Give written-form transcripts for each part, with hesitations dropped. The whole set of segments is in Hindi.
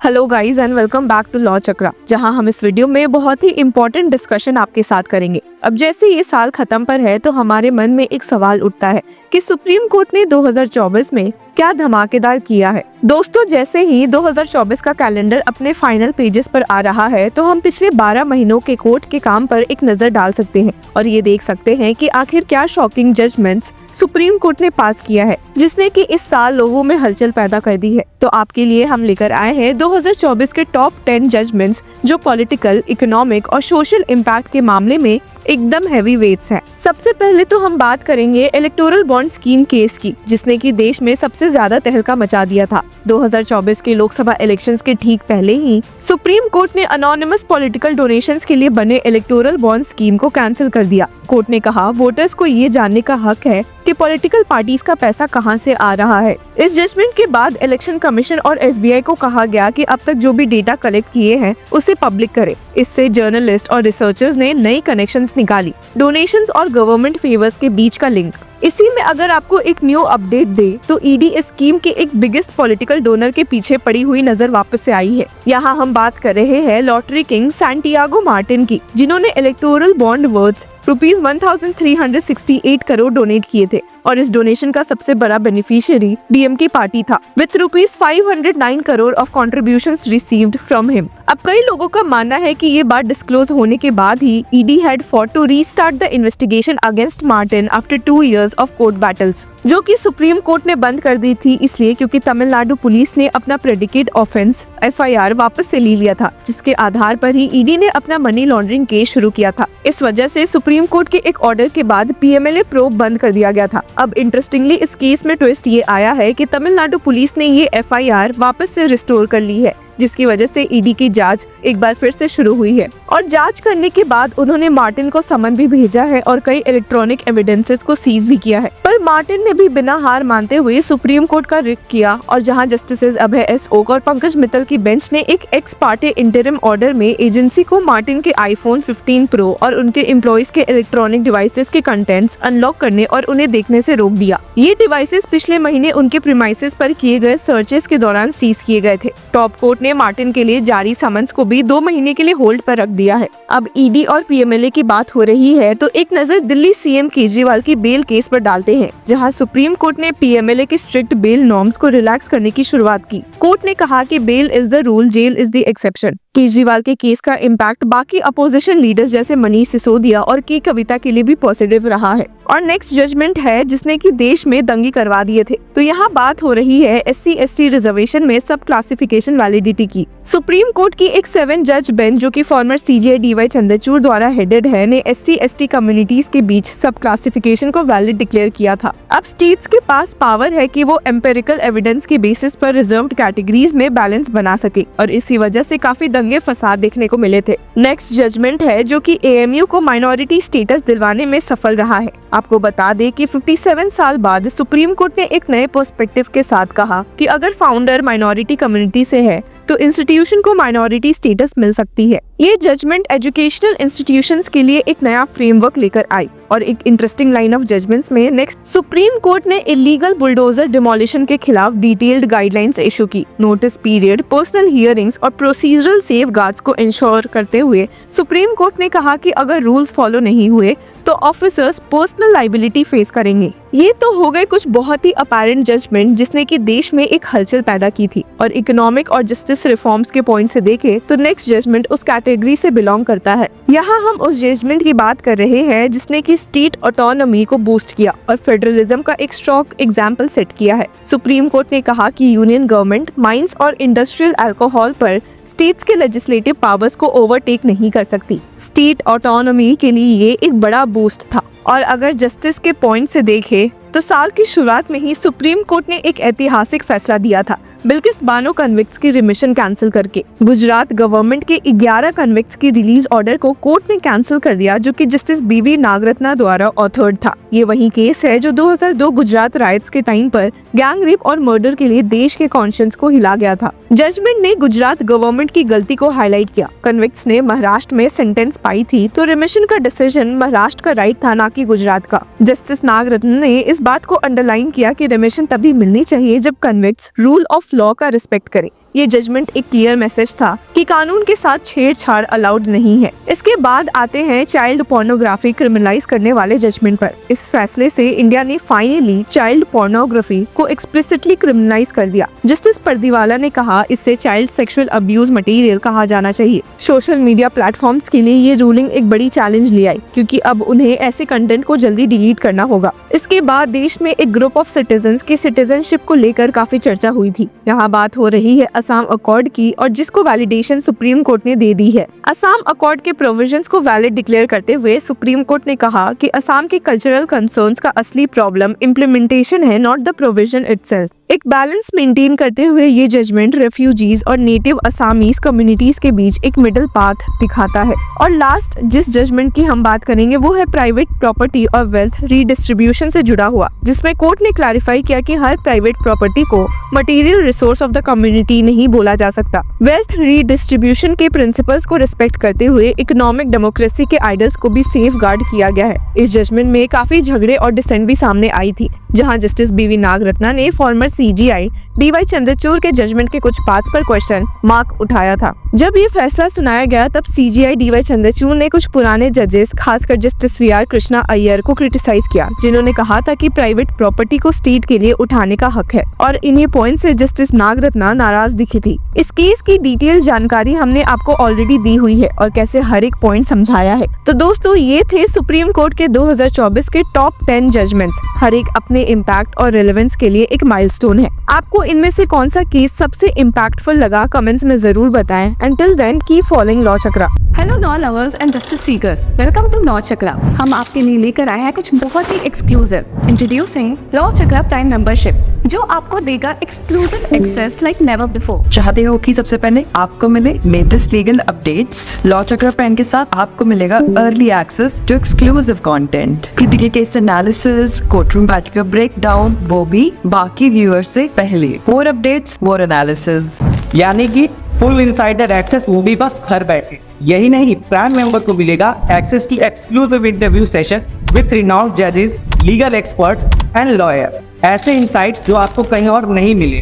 Hello guys and welcome back to law Chakra, जहां हम इस वीडियो में बहुत ही इम्पोर्टेंट डिस्कशन आपके साथ करेंगे। अब जैसे ये साल खत्म पर है तो हमारे मन में एक सवाल उठता है कि सुप्रीम कोर्ट ने 2024 में क्या धमाकेदार किया है। दोस्तों, जैसे ही 2024 का कैलेंडर अपने फाइनल पेजेस पर आ रहा है तो हम पिछले 12 महीनों के कोर्ट के काम पर एक नजर डाल सकते हैं और ये देख सकते हैं कि आखिर क्या शॉकिंग जजमेंट्स सुप्रीम कोर्ट ने पास किया है जिसने कि इस साल लोगों में हलचल पैदा कर दी है। तो आपके लिए हम लेकर आए हैं 2024 के टॉप 10 जजमेंट्स जो पॉलिटिकल, इकोनॉमिक और सोशल इम्पैक्ट के मामले में एकदम हैवी वेट्स हैं। सबसे पहले तो हम बात करेंगे इलेक्टोरल बॉन्ड स्कीम केस की, जिसने कि देश में सबसे ज्यादा तहलका मचा दिया था। 2024 के लोकसभा इलेक्शंस के ठीक पहले ही सुप्रीम कोर्ट ने अनोनिमस पॉलिटिकल डोनेशंस के लिए बने इलेक्टोरल बॉन्ड स्कीम को कैंसिल कर दिया। कोर्ट ने कहा वोटर्स को ये जानने का हक है कि पॉलिटिकल पार्टीज का पैसा कहां से आ रहा है। इस जजमेंट के बाद इलेक्शन कमीशन और एसबीआई को कहा गया कि अब तक जो भी डेटा कलेक्ट किए हैं उसे पब्लिक करे। इससे जर्नलिस्ट और रिसर्चर्स ने नई कनेक्शंस निकाली, डोनेशंस और गवर्नमेंट फेवर्स के बीच का लिंक। इसी में अगर आपको एक न्यू अपडेट दे तो ईडी इस स्कीम के एक बिगेस्ट पॉलिटिकल डोनर के पीछे पड़ी हुई नजर वापस से आई है। यहाँ हम बात कर रहे हैं लॉटरी किंग सैंटियागो मार्टिन की, जिन्होंने electoral bond worth ₹1368 crore donate किए थे और इस डोनेशन का सबसे बड़ा बेनिफिशियरी डीएमके पार्टी था with ₹509 crore of contributions received from him. अब कई लोगों का मानना है कि ये बात डिस्क्लोज होने के बाद ही ED had fought to restart the investigation against Martin after 2 years of court battles, जो कि सुप्रीम कोर्ट ने बंद कर दी थी इसलिए क्योंकि तमिलनाडु पुलिस ने अपना प्रेडिकेट ऑफेंस एफआईआर वापस से ले लिया था, जिसके आधार पर ही ईडी ने अपना मनी लॉन्ड्रिंग केस शुरू किया था। इस वजह से सुप्रीम कोर्ट के एक ऑर्डर के बाद पीएमएलए प्रोब बंद कर दिया गया था। अब इंटरेस्टिंगली इस केस में ट्विस्ट ये आया है कि तमिलनाडु पुलिस ने ये एफआईआर वापस से रिस्टोर कर ली है, जिसकी वजह से ईडी की जांच एक बार फिर से शुरू हुई है और जांच करने के बाद उन्होंने मार्टिन को समन भी भेजा है और कई इलेक्ट्रॉनिक एविडेंसेस को सीज भी किया है। पर मार्टिन ने भी बिना हार मानते हुए सुप्रीम कोर्ट का रिट किया और जहां जस्टिसेस अभय एस ओक और पंकज मित्तल की बेंच ने एक एक्स पार्टे इंटरिम ऑर्डर में एजेंसी को मार्टिन के आईफोन 15 प्रो और उनके एम्प्लॉइज के इलेक्ट्रॉनिक डिवाइसेस के कंटेंट्स अनलॉक करने और उन्हें देखने से रोक दिया। ये डिवाइसेस पिछले महीने उनके प्रीमाइसेस पर किए गए सर्चेस के दौरान सीज किए गए थे। टॉप कोर्ट ने मार्टिन के लिए जारी समन्स को भी 2 महीने के लिए होल्ड पर रख दिया है। अब ईडी और पीएमएलए की बात हो रही है तो एक नजर दिल्ली सीएम केजरीवाल की बेल केस पर डालते हैं, जहां सुप्रीम कोर्ट ने पीएमएलए के स्ट्रिक्ट बेल नॉर्म्स को रिलैक्स करने की शुरुआत की। कोर्ट ने कहा कि bail is the rule, jail is the exception. Kejriwal के केस का इम्पैक्ट बाकी अपोजिशन लीडर्स जैसे मनीष सिसोदिया और के कविता के लिए भी पॉजिटिव रहा है। और नेक्स्ट जजमेंट है जिसने कि देश में दंगे करवा दिए थे। तो यहाँ बात हो रही है SC/ST रिजर्वेशन में सब क्लासिफिकेशन वैलिडिटी की। सुप्रीम कोर्ट की एक 7 जज बेंच जो कि फॉर्मर CJI DY चंद्रचूड़ द्वारा हेडेड है, ने SC/ST कम्युनिटीज के बीच सब क्लासिफिकेशन को वैलिड डिक्लेयर किया था। अब स्टेट्स के पास पावर है कि वो एम्पेरिकल एविडेंस के बेसिस पर रिजर्व्ड कैटेगरीज में बैलेंस बना सके और इसी वजह से काफी दंगे फसाद देखने को मिले थे। नेक्स्ट जजमेंट है जो कि AMU को माइनॉरिटी स्टेटस दिलवाने में सफल रहा है। आपको बता दें कि 57 साल बाद सुप्रीम कोर्ट ने एक नए पर्सपेक्टिव के साथ कहा कि अगर फाउंडर माइनॉरिटी कम्युनिटी से है तो इंस्टीट्यूशन को माइनॉरिटी स्टेटस मिल सकती है। ये जजमेंट एजुकेशनल इंस्टीट्यूशंस के लिए एक नया फ्रेमवर्क लेकर आई। और एक इंटरेस्टिंग लाइन ऑफ जजमेंट्स में नेक्स्ट सुप्रीम कोर्ट ने इलीगल बुलडोजर डिमोलिशन के खिलाफ डिटेल्ड गाइडलाइंस इशू की। नोटिस पीरियड, पर्सनल हियरिंग्स और प्रोसीजरल सेफगार्ड्स को इंश्योर करते हुए सुप्रीम कोर्ट ने कहा कि अगर रूल्स फॉलो नहीं हुए तो ऑफिसर्स पर्सनल लाइबिलिटी फेस करेंगे। ये तो हो गए कुछ बहुत ही अपैरेंट जजमेंट जिसने कि देश में एक हलचल पैदा की थी। और इकोनॉमिक और जस्टिस रिफॉर्म्स के पॉइंट से देखें तो नेक्स्ट जजमेंट उस कैटेगरी से बिलोंग करता है। यहाँ हम उस जजमेंट की बात कर रहे हैं जिसने कि स्टेट ऑटोनॉमी को बूस्ट किया और फेडरलिज्म का एक स्ट्रॉन्ग एग्जाम्पल सेट किया है। सुप्रीम कोर्ट ने कहा कि यूनियन गवर्नमेंट माइंस और इंडस्ट्रियल अल्कोहल पर स्टेट्स के लेजिस्लेटिव पावर्स को ओवरटेक नहीं कर सकती। स्टेट ऑटोनॉमी के लिए ये एक बड़ा बूस्ट था। और अगर जस्टिस के पॉइंट से देखें तो साल की शुरुआत में ही सुप्रीम कोर्ट ने एक ऐतिहासिक फैसला दिया था। बिल्किस बानो कन्विक्ट्स की रिमिशन कैंसिल करके गुजरात गवर्नमेंट के 11 कन्विक्ट्स की रिलीज ऑर्डर को कोर्ट ने कैंसिल कर दिया, जो कि जस्टिस BV नागरत्ना द्वारा ऑथर्ड था। ये वही केस है जो 2002 गुजरात राइट्स के टाइम पर गैंग रेप और मर्डर के लिए देश के कॉन्शियंस को हिला गया था। जजमेंट ने गुजरात गवर्नमेंट की गलती को हाईलाइट किया। कन्विक्ट्स ने महाराष्ट्र में सेंटेंस पाई थी तो रिमिशन का डिसीजन महाराष्ट्र का राइट था, ना कि गुजरात का। जस्टिस नागरत्न ने इस बात को अंडरलाइन किया कि रिमिशन तभी मिलनी चाहिए जब कन्विक्ट्स रूल ऑफ लॉ का रिस्पेक्ट करें। ये जजमेंट एक क्लियर मैसेज था कि कानून के साथ छेड़छाड़ अलाउड नहीं है। इसके बाद आते हैं चाइल्ड पोर्नोग्राफी क्रिमिनलाइज करने वाले जजमेंट पर। इस फैसले से इंडिया ने फाइनली चाइल्ड पोर्नोग्राफी को एक्सप्लिसिटली क्रिमिनलाइज कर दिया। जस्टिस परदीवाला ने कहा इससे चाइल्ड सेक्सुअल अब्यूज मटेरियल कहा जाना चाहिए। सोशल मीडिया प्लेटफॉर्म्स के लिए ये रूलिंग एक बड़ी चैलेंज ले आई, क्योंकि अब उन्हें ऐसे कंटेंट को जल्दी डिलीट करना होगा। इसके बाद देश में एक ग्रुप ऑफ सिटीजन्स की सिटीजनशिप को लेकर काफी चर्चा हुई थी। यहाँ बात हो रही है असम अकॉर्ड की, और जिसको वैलिडेशन सुप्रीम कोर्ट ने दे दी है। असम अकॉर्ड के प्रोविजंस को वैलिड डिक्लेयर करते हुए सुप्रीम कोर्ट ने कहा कि असम के कल्चरल कंसर्न्स का असली प्रॉब्लम इम्प्लीमेंटेशन है, नॉट द प्रोविजन इटसेल्फ। एक बैलेंस मेंटेन करते हुए ये जजमेंट रेफ्यूजीज और नेटिव असामीज कम्युनिटीज के बीच एक मिडिल पाथ दिखाता है। और लास्ट जिस जजमेंट की हम बात करेंगे वो है प्राइवेट प्रॉपर्टी और वेल्थ रीडिस्ट्रीब्यूशन से जुड़ा हुआ, जिसमें कोर्ट ने क्लैरिफाई किया कि हर प्राइवेट प्रॉपर्टी को material resource of the community नहीं बोला जा सकता। वेल्थ रीडिस्ट्रीब्यूशन के प्रिंसिपल्स को रिस्पेक्ट करते हुए इकोनॉमिक डेमोक्रेसी के आइडल्स को भी सेफ गार्ड किया गया है। इस जजमेंट में काफी झगड़े और डिसेंट भी सामने आई थी, जहां जस्टिस बीवी नागरत्ना ने फॉर्मर सीजीआई डीवाई चंद्रचूड़ के जजमेंट के कुछ पार्ट्स पर क्वेश्चन मार्क उठाया था। जब ये फैसला सुनाया गया तब सीजीआई डीवाई चंद्रचूड़ ने कुछ पुराने जजेस, खासकर जस्टिस वीआर कृष्णा अय्यर को क्रिटिसाइज किया, जिन्होंने कहा था कि प्राइवेट प्रॉपर्टी को स्टेट के लिए उठाने का हक है, और इन्हीं पॉइंट से जस्टिस नागरत्ना नाराज दिखी थी। इस केस की डिटेल जानकारी हमने आपको ऑलरेडी दी हुई है और कैसे हर एक पॉइंट समझाया है। तो दोस्तों ये थे सुप्रीम कोर्ट के 2024 के टॉप 10 जजमेंट्स। हर एक अपने इम्पैक्ट और रेलेवेंस के लिए एक माइलस्टोन है। आपको इनमें से कौन सा केस सबसे इम्पैक्टफुल लगा कमेंट्स में जरूर बताएं। Until then, keep following law Chakra. Hello law lovers and justice seekers, welcome to law Chakra. हम आपके लिए लेकर आए हैं कुछ बहुत ही exclusive. Introducing law Chakra prime membership, जो आपको देगा exclusive access like never before. चाहते हो कि सबसे पहले आपको मिले latest legal updates? Law Chakra prime के साथ आपको मिलेगा early access to exclusive content, critical case analysis, courtroom battle का ब्रेकडाउन, वो भी बाकी व्यूअर्स से पहले। मोर अपडेट्स, मोर एनालिसिस, यानी कि फुल इनसाइडर एक्सेस, वो भी बस घर बैठे। यही नहीं, प्राइम मेंबर को मिलेगा access to exclusive interview session with renowned जजेस, लीगल एक्सपर्ट्स एंड लॉयर्स। ऐसे इनसाइट्स जो आपको कहीं और नहीं मिले।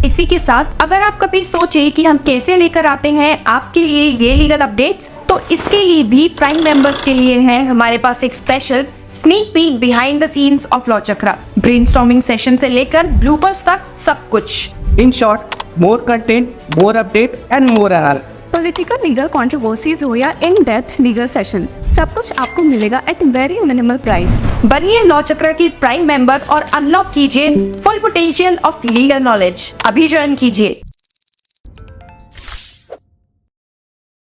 इसी के साथ अगर आप कभी सोचे कि हम कैसे लेकर आते हैं आपके लिए ये लीगल अपडेट्स, तो इसके लिए भी प्राइम मेंबर्स के लिए है हमारे पास एक special sneak peek behind the scenes of law chakra. Brainstorming session से लेकर ब्लूपर्स तक सब कुछ। In short, more content, more update and more analysis. Political legal controversies हो या इन डेप्थ लीगल सेशंस, सब कुछ आपको मिलेगा एट वेरी मिनिमल प्राइस। बनिए लॉ चक्रा की प्राइम मेंबर और अनलॉक कीजिए full potential of legal knowledge. अभी ज्वाइन कीजिए।